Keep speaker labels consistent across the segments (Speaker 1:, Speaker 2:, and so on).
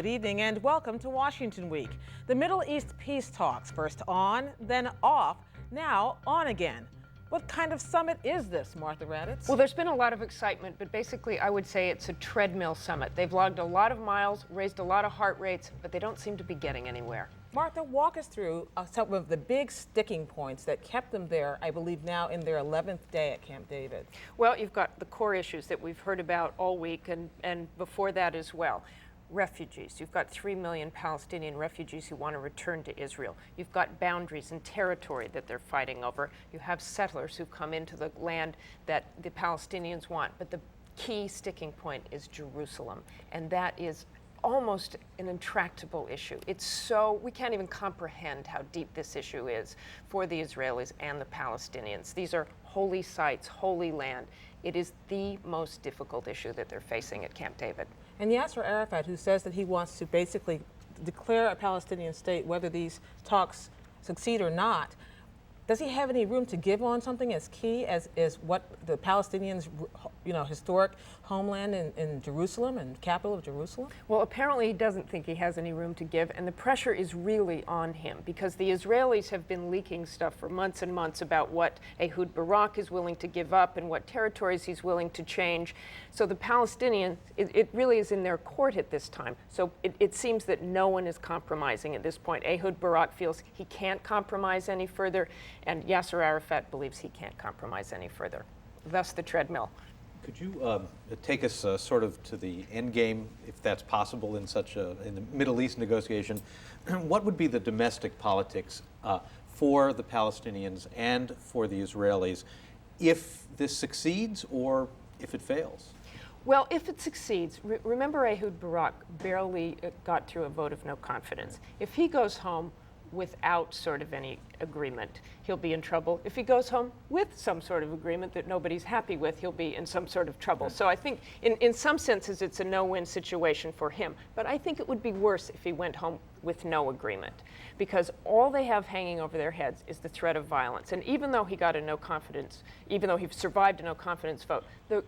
Speaker 1: good evening and welcome to Washington Week. The Middle East peace talks, first on, then off, now on again. What kind of summit is this, Martha Raddatz?
Speaker 2: Well, there's been a lot of excitement, but basically I would say it's a treadmill summit. They've logged a lot of miles, raised a lot of heart rates, but they don't seem to be getting anywhere.
Speaker 1: Martha, walk us through some of the big sticking points that kept them there, I believe now in their 11th day at Camp David.
Speaker 2: Well, you've got the core issues that we've heard about all week and before that as well. Refugees. You've got 3 million Palestinian refugees who want to return to Israel. You've got boundaries and territory that they're fighting over. You have settlers who've come into the land that the Palestinians want. But the key sticking point is Jerusalem, and that is almost an intractable issue. It's so, we can't even comprehend how deep this issue is for the Israelis and the Palestinians. These are holy sites, holy land. It is the most difficult issue that they're facing at Camp David.
Speaker 1: And Yasser Arafat, who says that he wants to basically declare a Palestinian state, whether these talks succeed or not, does he have any room to give on something as key as what the Palestinians' historic homeland in Jerusalem and capital of Jerusalem?
Speaker 2: Well, apparently he doesn't think he has any room to give, and the pressure is really on him because the Israelis have been leaking stuff for months and months about what Ehud Barak is willing to give up and what territories he's willing to change. So the Palestinians, it really is in their court at this time. So it seems that no one is compromising at this point. Ehud Barak feels he can't compromise any further, and Yasser Arafat believes he can't compromise any further. Thus the treadmill.
Speaker 3: Could you take us sort of to the end game, if that's possible in in the Middle East negotiation? What would be the domestic politics for the Palestinians and for the Israelis if this succeeds or if it fails?
Speaker 2: Well, if it succeeds, remember Ehud Barak barely got through a vote of no confidence. If he goes home without sort of any agreement, he'll be in trouble. If he goes home with some sort of agreement that nobody's happy with, he'll be in some sort of trouble. So I think in some senses it's a no-win situation for him. But I think it would be worse if he went home with no agreement, because all they have hanging over their heads is the threat of violence. And even though he got a no confidence, even though he survived a no confidence vote, the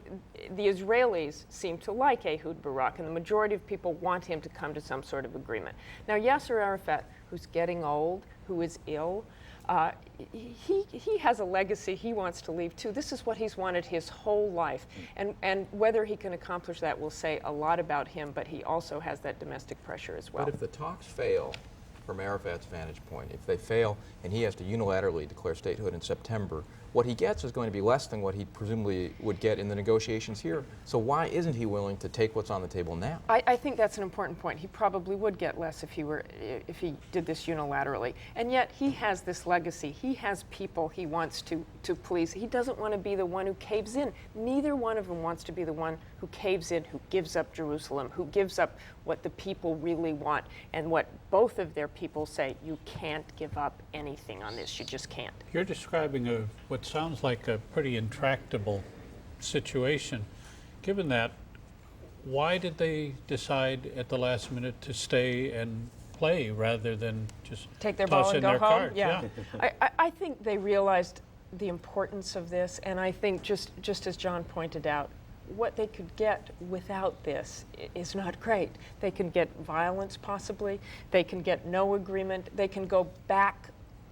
Speaker 2: Israelis seem to like Ehud Barak, and the majority of people want him to come to some sort of agreement. Now Yasser Arafat, who's getting old, who is ill, he has a legacy he wants to leave too. This is what he's wanted his whole life. And whether he can accomplish that will say a lot about him, but he also has that domestic pressure as well.
Speaker 4: But if the talks fail, from Arafat's vantage point, if they fail and he has to unilaterally declare statehood in September, what he gets is going to be less than what he presumably would get in the negotiations here. So why isn't he willing to take what's on the table now?
Speaker 2: I think that's an important point. He probably would get less if he did this unilaterally. And yet he has this legacy. He has people he wants to please. He doesn't want to be the one who caves in. Neither one of them wants to be the one who caves in, who gives up Jerusalem, who gives up what the people really want, and what both of their people say, you can't give up anything on this. You just can't.
Speaker 5: You're describing what sounds like a pretty intractable situation. Given that, why did they decide at the last minute to stay and play rather than just
Speaker 2: take their
Speaker 5: toss
Speaker 2: ball and
Speaker 5: in
Speaker 2: go
Speaker 5: their
Speaker 2: home?
Speaker 5: cards?
Speaker 2: Yeah. I think they realized the importance of this, and I think just as John pointed out, what they could get without this is not great. They can get violence possibly, they can get no agreement, they can go back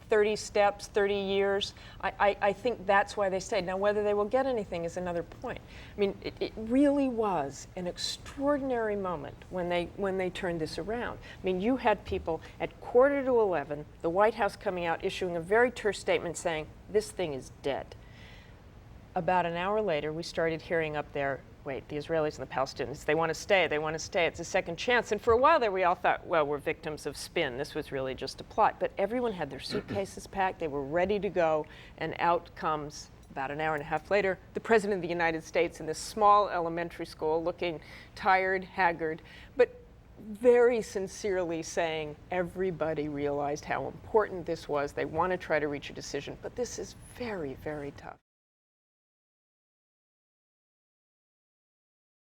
Speaker 2: 30 steps, 30 years. I think that's why they stayed. Now, whether they will get anything is another point. I mean, it really was an extraordinary moment when they turned this around. I mean, you had people at 11:15, the White House coming out, issuing a very terse statement saying, this thing is dead. About an hour later, we started hearing up there, wait, the Israelis and the Palestinians, they want to stay, it's a second chance. And for a while there, we all thought, well, we're victims of spin. This was really just a plot. But everyone had their suitcases packed, they were ready to go, and out comes, about an hour and a half later, the President of the United States in this small elementary school, looking tired, haggard, but very sincerely saying everybody realized how important this was. They want to try to reach a decision, but this is very, very tough.